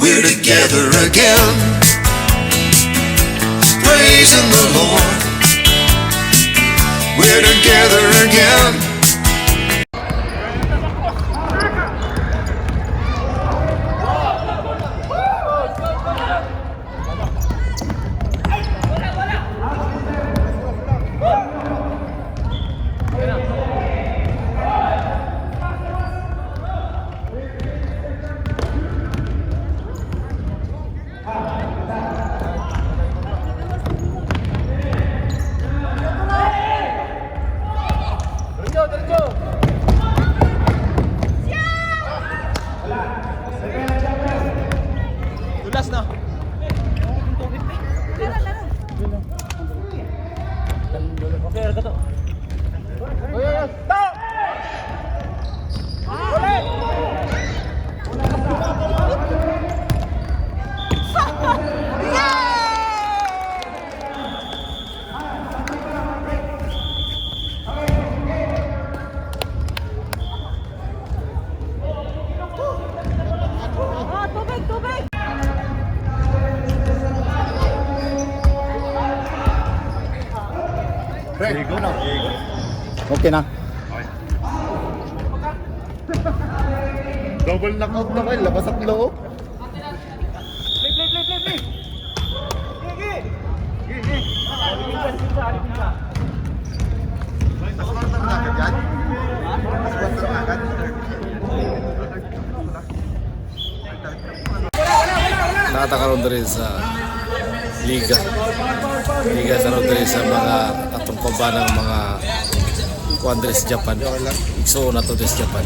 we're together again, praising the Lord. We're together again. Tulas na. Okay, ka to. Stop! Okay na. Double knockout na kayo, labas at loob. Play. Nakatakaroon na rin sa Liga karoon na rin sa mga katungkuban ng mga Andres Japan. So na to des Japan.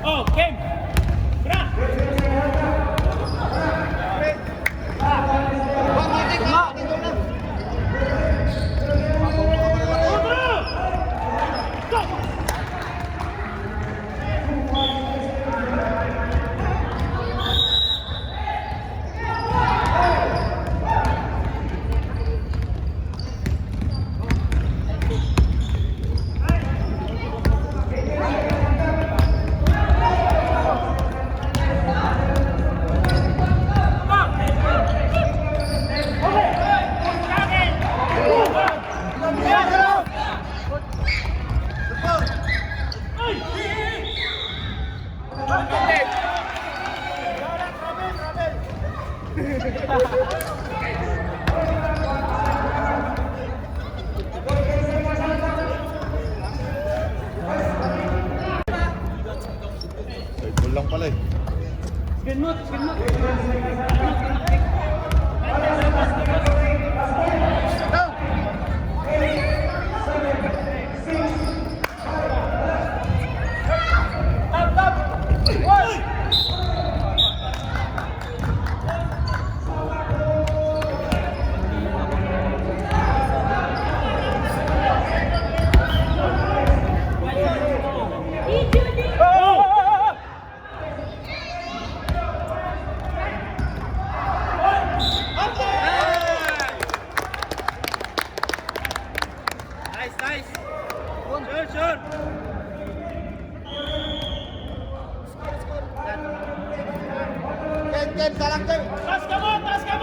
Oh, game. Kulang pala eh. Skinmut. Nice. Sure. Ken, salang Ken. Taas ka mo, Sam!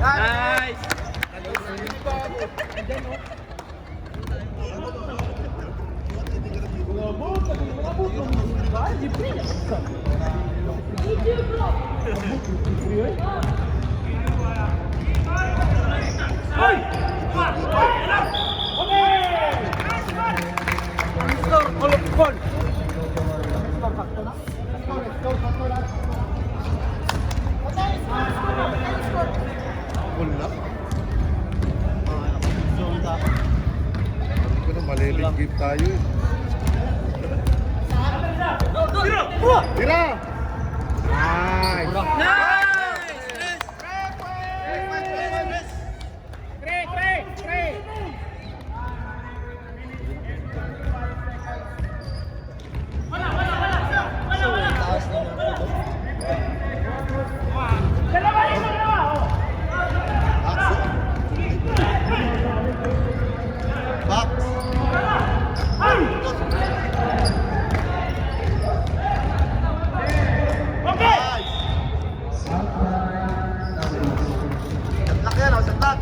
Nice! Maliligip tayo eh. Tira! Nice! Box! Setlak yan, setlak!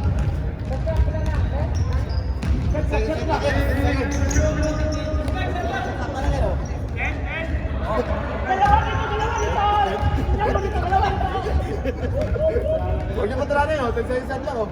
Huwag niyo matalanin, oh. Tagsa-isat lang, oh.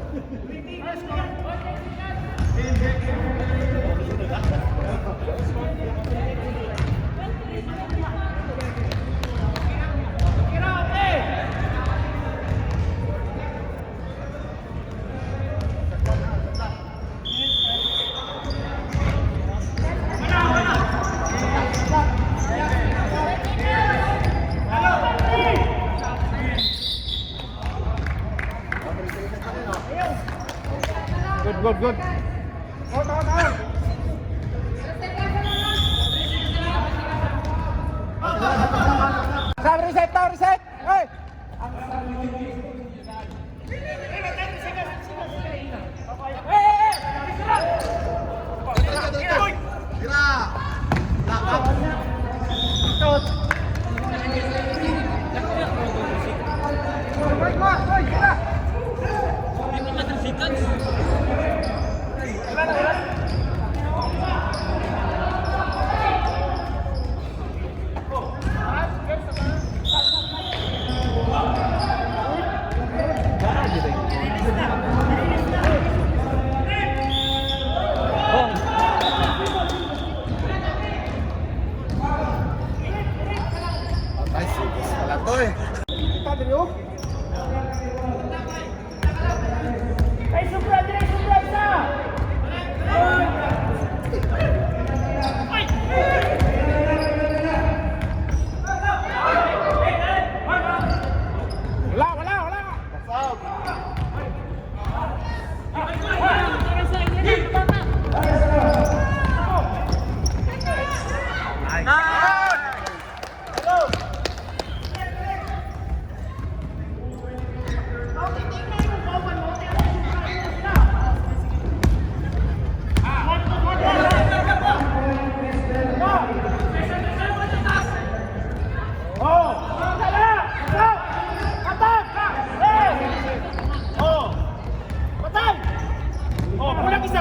Good. Reset! Hey!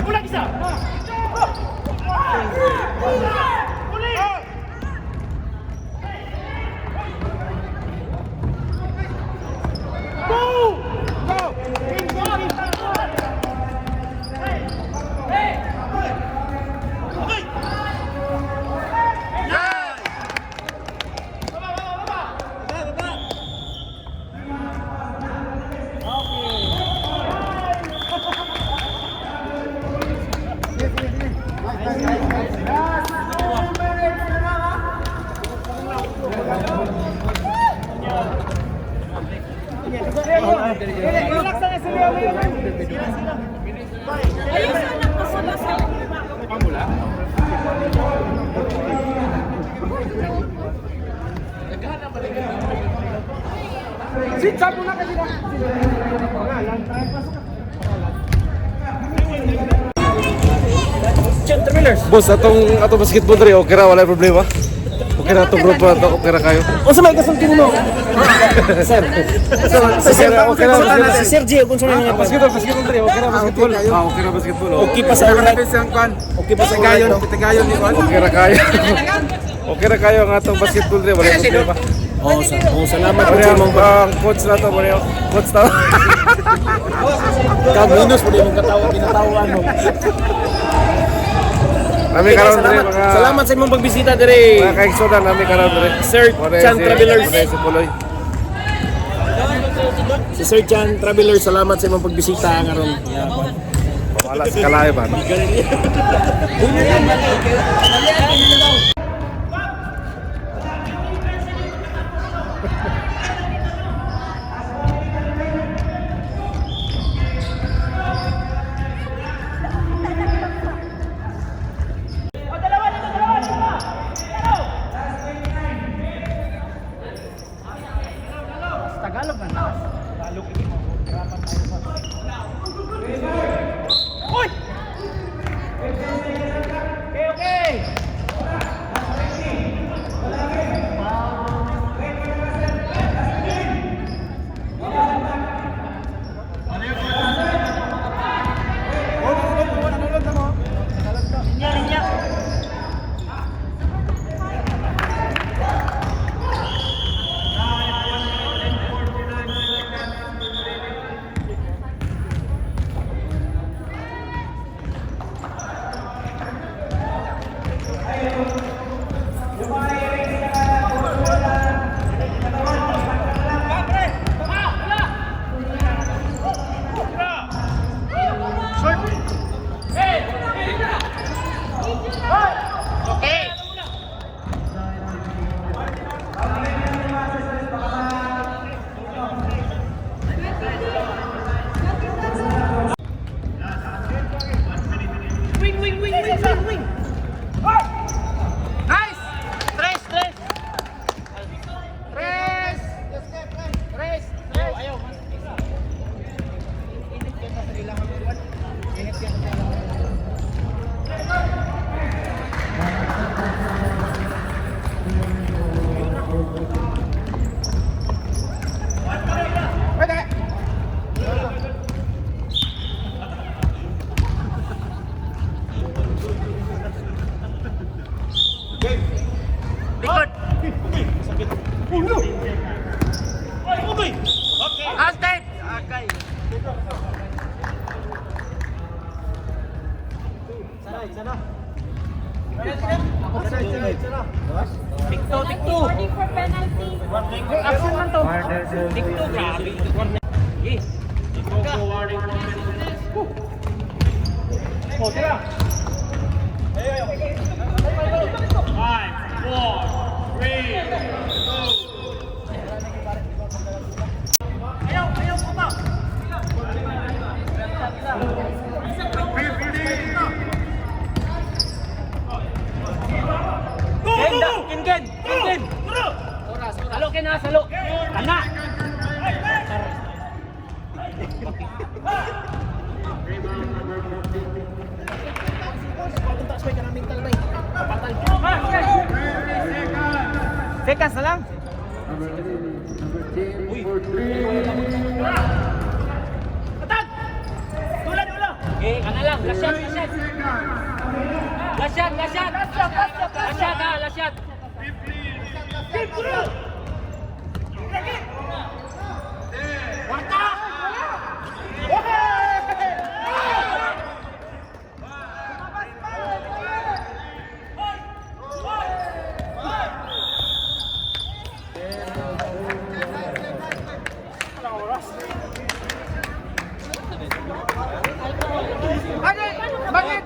Kulang isa! Relax na si Leo. Ayun na lang po sila sa Pamula? Sit up muna kasi na. Boss, atong basketball dre, okay ra, wala problema. Okay ra itong grupo ato, okay ra kayo. O sa may kasuntin mo? Sir. Okay ra. Si Sir Gio, kung saan niya pa. Basketball dre, okay ra basketball. Okay ra basketball. Okay pa sa ulit. Okay pa sa gayon. Okay ra kayo. Okay ra kayo ang atong basketball dre, wala problema. Salamat po Ano sa mong ang coach na to, coach na. kag-minus po din mong kinatawan mo. Nami karon dre mga Salamat sa imong pagbisita dire. mga kaigsunan, nami karon dre. Sir Chan Travelers. Si Puloy. Si Sir Chan Travelers, salamat sa imong pagbisita karon. Pamala sa kalay ba? No? Tagalog na lakas. Tagalog ini mo. Hirapan tayo sa. Uy! Okay, okay. Wing! Nice! Tres! Ayaw! Init yan sa ilang buwan. Init yan sa ilang buwan. Likod! Hashtag! Agay! Sana! Tikto! Warning for penalty. Action man to! Tikto, grabe! Yes! Oh, tira! Ayaw, puta! Ken! Salo, Ken ha, salo! Kana! Seconds na lang! Atag! Tulan! Okay, kana lang, lasyat! Lasyat! Wata! Bakit?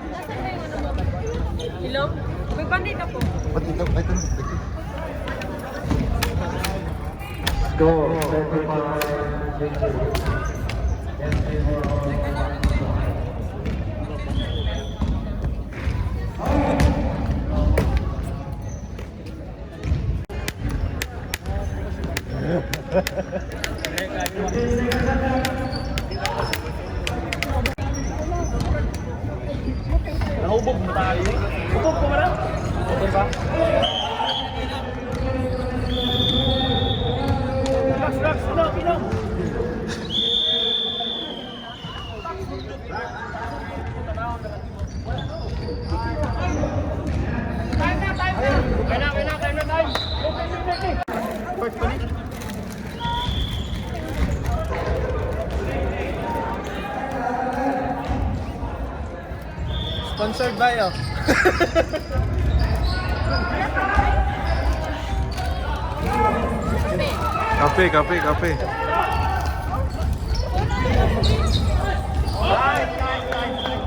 Ilong? May bandit ako. Nahubog mo tayo. Hubog ko ba na? Okay ba? Relax, inom. Time na. Okay. First minute. Sponsored by Kape. Nice.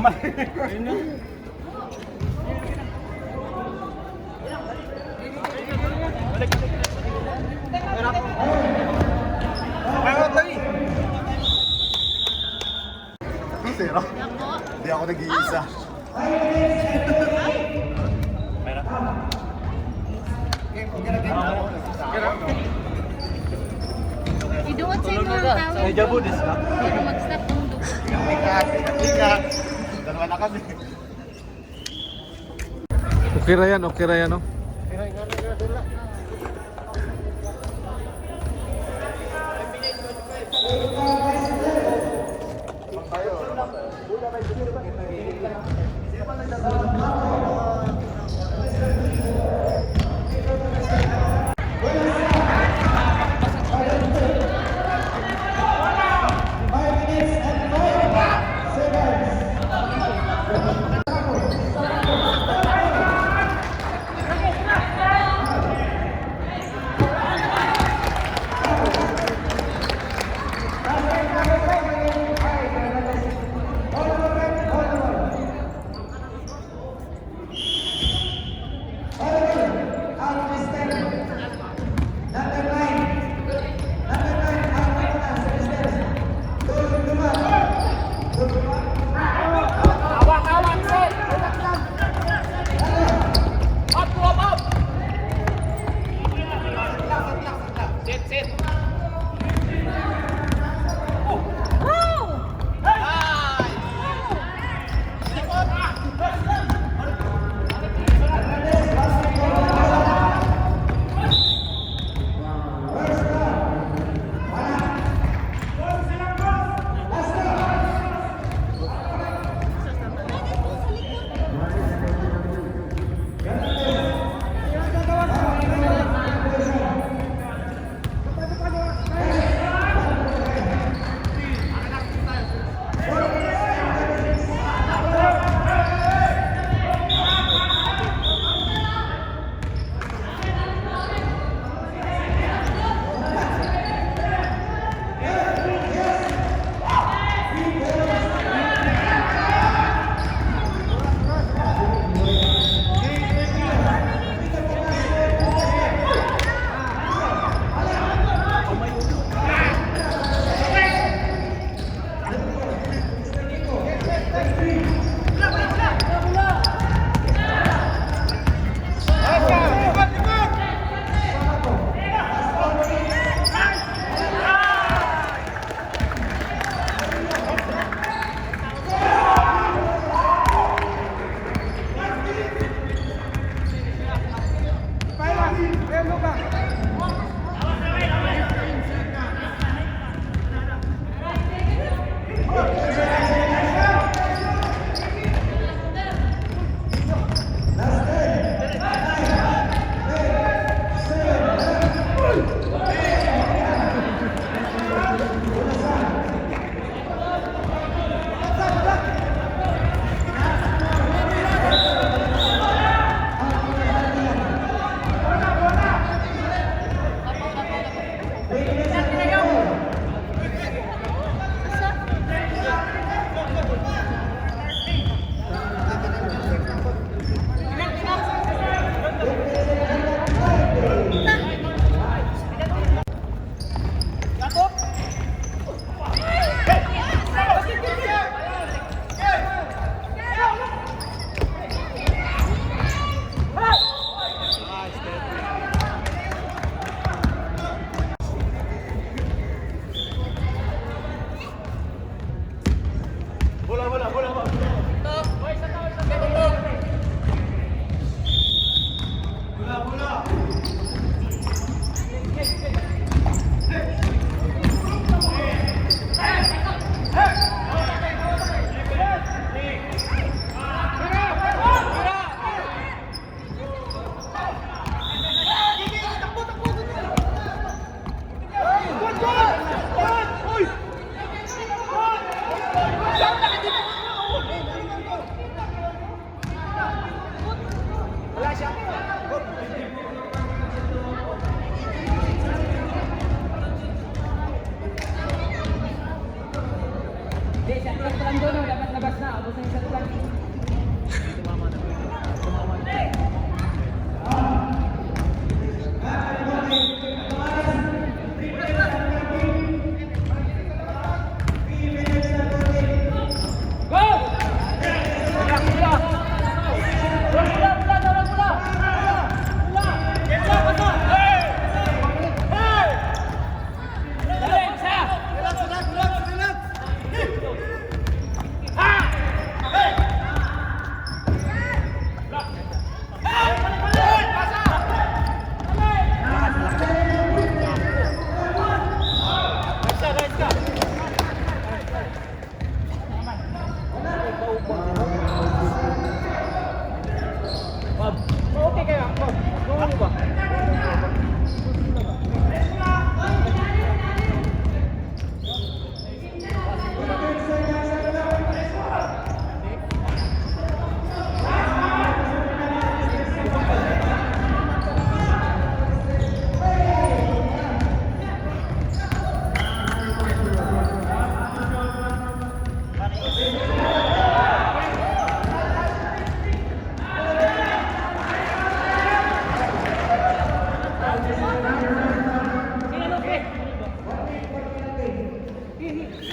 naman. Zero. Hindi ako nag-iisa. Iduot sa inyo ang tawag. Ay, jabo dis ka. Pero mag-stop ang dugo. Ikat. Dalawa na kami. Okay ra yan, okay ra yan, no?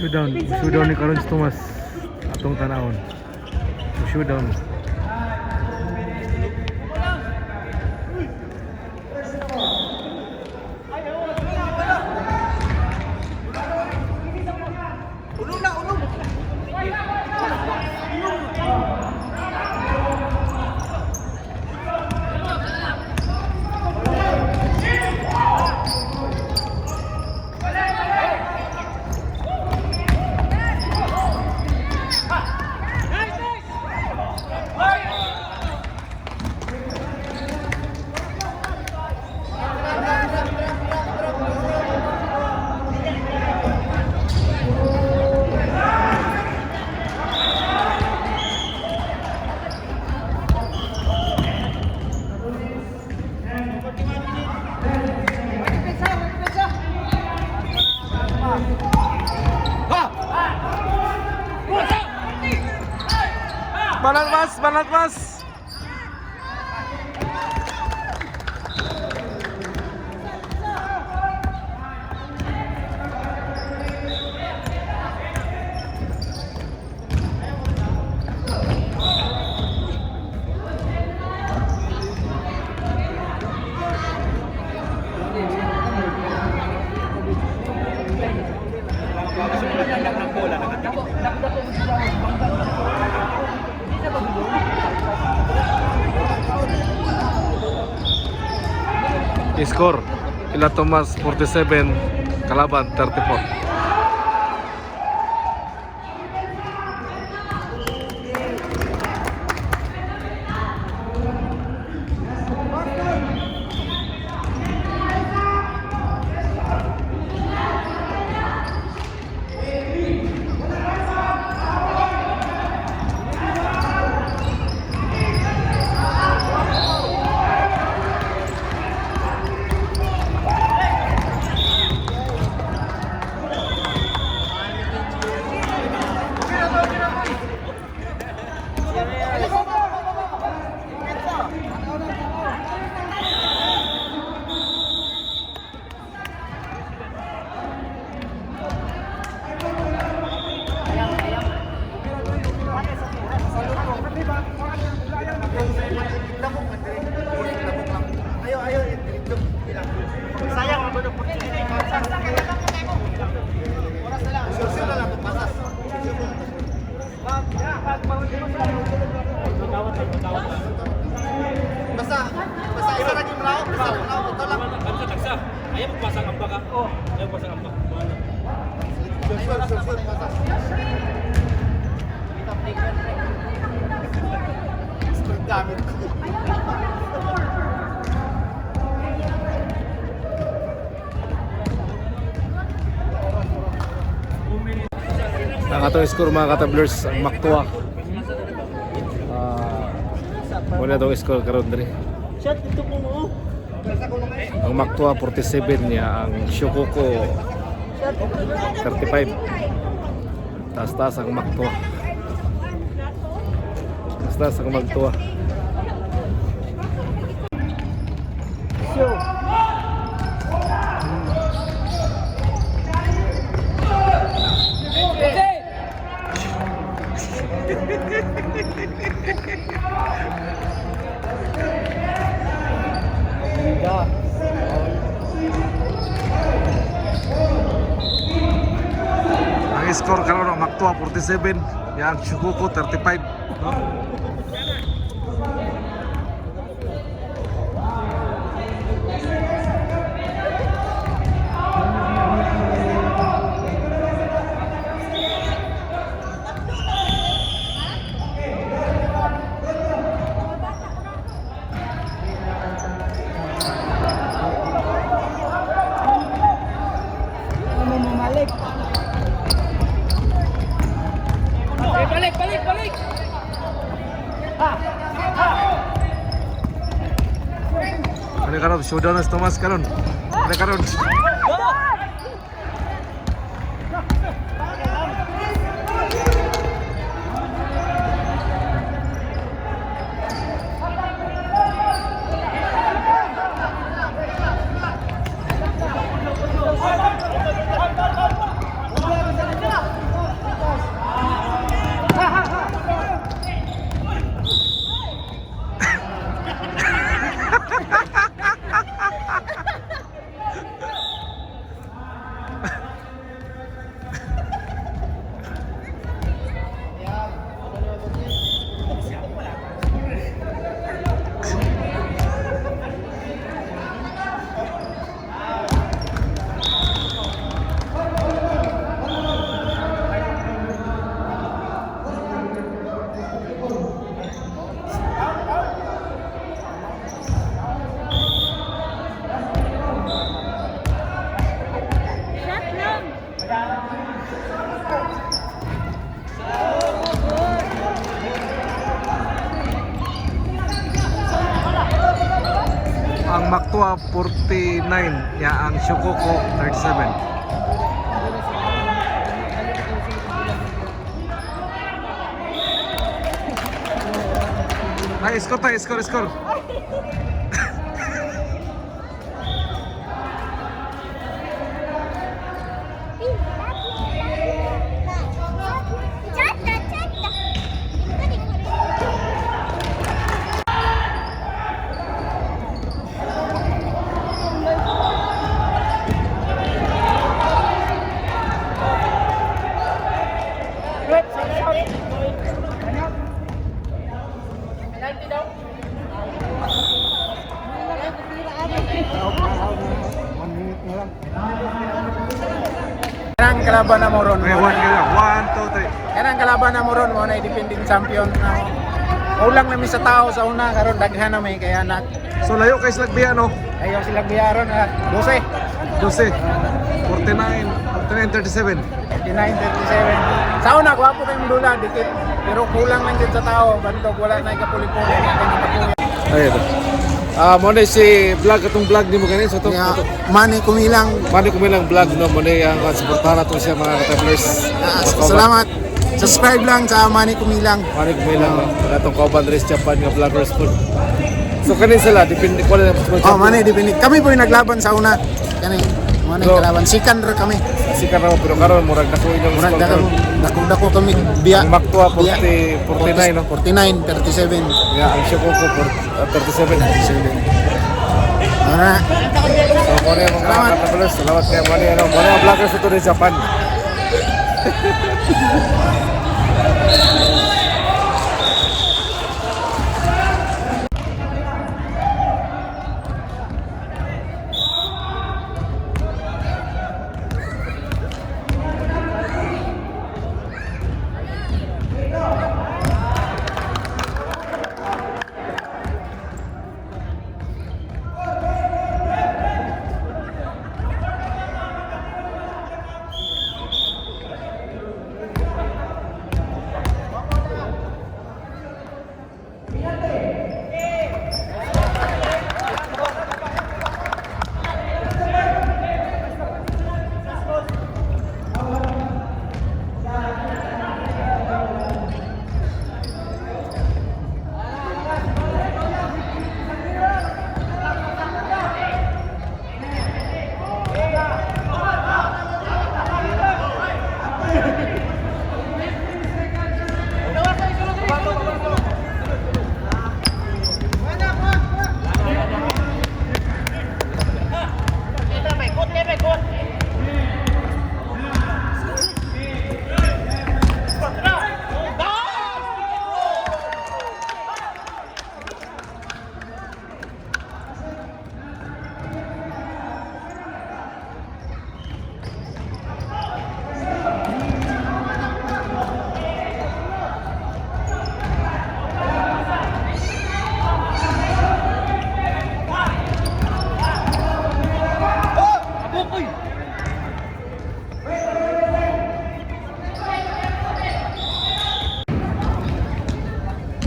Showdown ni karon si Thomas atong tanawon. Showdown. Banat mas. Score Ila Thomas 47, kalaban 34. Basta isa lagi melaw, betul lang. Kami sa tagsa. Ayaw magpasang ang baka. Ayaw magpasang ang baka. Sure, pasas. Gamit. Ang atong score mga katablers, ang Maktua. Wala daw score karon diri. Ang Maktua 47 niya, ang Shokoko 35. Taas-taas ang Maktua. Taas-taas ang Maktua. Ang score karon ang Maktua 47, yang Shokoko 35, no? Balik! Ano karon showdown na si Thomas karon? Ano karon? Maktua 49 ya ang Shokoko 37. Ay, score tayo, score. Kanang kalaban na mo ron. Okay, 1, 2, 3. Kanang kalaban na mo ron mo na defending champion na ulang nami sa tao sa una karon daghan na may kaya na So layo kay Slagbiya no? ayaw sila biyaron na 12, 12, 49, 37. 39, 37. Sa una gwapo kay Mdula dikit pero kulang lang din sa tao bantog wala na ikapuli-puli na Ayun. Mo na si vlog atong vlog nimo ganin sa to. kaya mani kumilang. Mani ko milang vlog no mo na ang suportahan nato siya mga travelers. Salamat. Subscribe lang sa Mani Kumilang. Mani ko milang atong kauban diri sa Japan nga vloggers po. So kanin sila depende ko lang Oh, Mani dipindi. Kami po yung naglaban sa una. Kani Mani So, kalaban sikan ra kami. si karon pero karon murag dako inyong Murag score. dako kami biya. Ang Maktua biya. 49 no. 49, 37. Ya ang Shokoko 37. Ara. So mo na mga Salamat. travelers, salamat kay Mani ano, mo na vloggers ito rin sa Japan.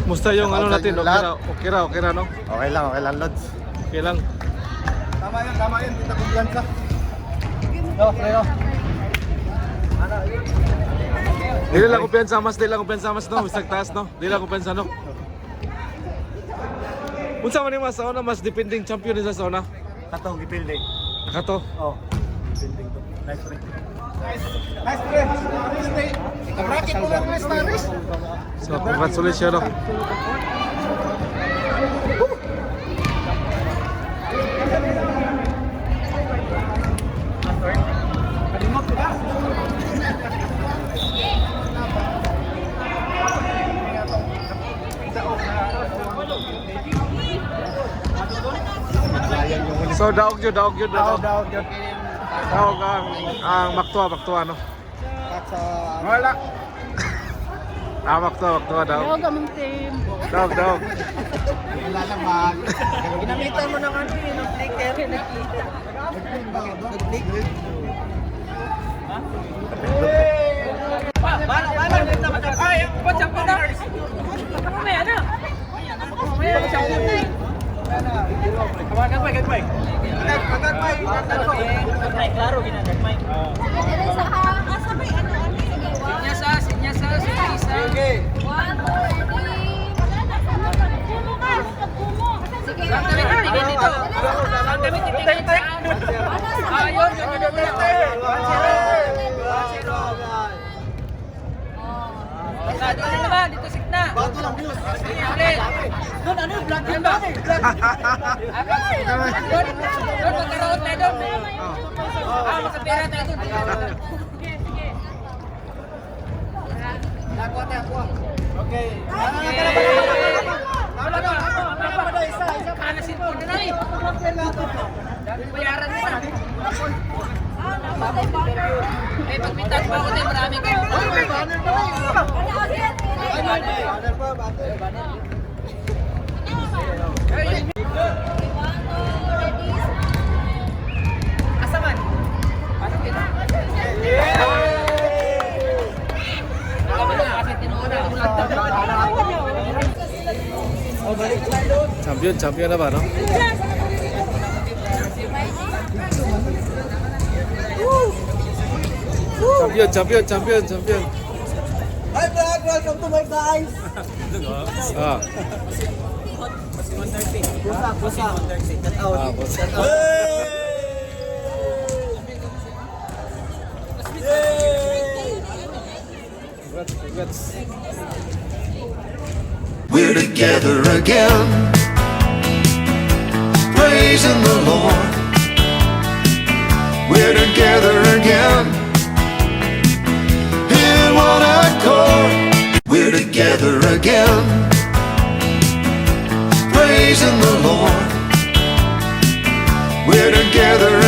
Musta yung ano natin? Okay ra no? Okay lang, Lods. Okay lang. Tama yun, kita kumpiyansa. Leo. Dili lang kumpiyansa mas no, bisag taas no. Dili lang kumpiyansa no. Unsa man ni mas sa una mas defending champion ni sa una? Katong gipilde. Nakato. Oh. Building to. Nice play. Nice play. Bracket mo lang nice na race. So congratulations no. So daog yun. Daog ang Maktua no. Wala. Maktua daog. Pero kaming team. Daog. Wala lang mag. Ginamitan mo ng ano yun, ng flicker. Ay, Klaro, ginagagmay. Dito signa. Doon ano yung vlog yun ba? Doon magkaroon tayo doon. Makapera tayo doon. Okay. Kanasin po na rin. Bayaran mo na. Eh, pagpintas mo ako tayo marami kayo. Asaman? Pasok kita. Kasi tinuuna ako lang. Champion na ba, no? Champion. Hi vlog, welcome to my guys. Ah. Pusa. Ah, boss. Congrats. We're together again, praising the Lord. We're together again, in one accord. We're together again, praising the Lord. We're together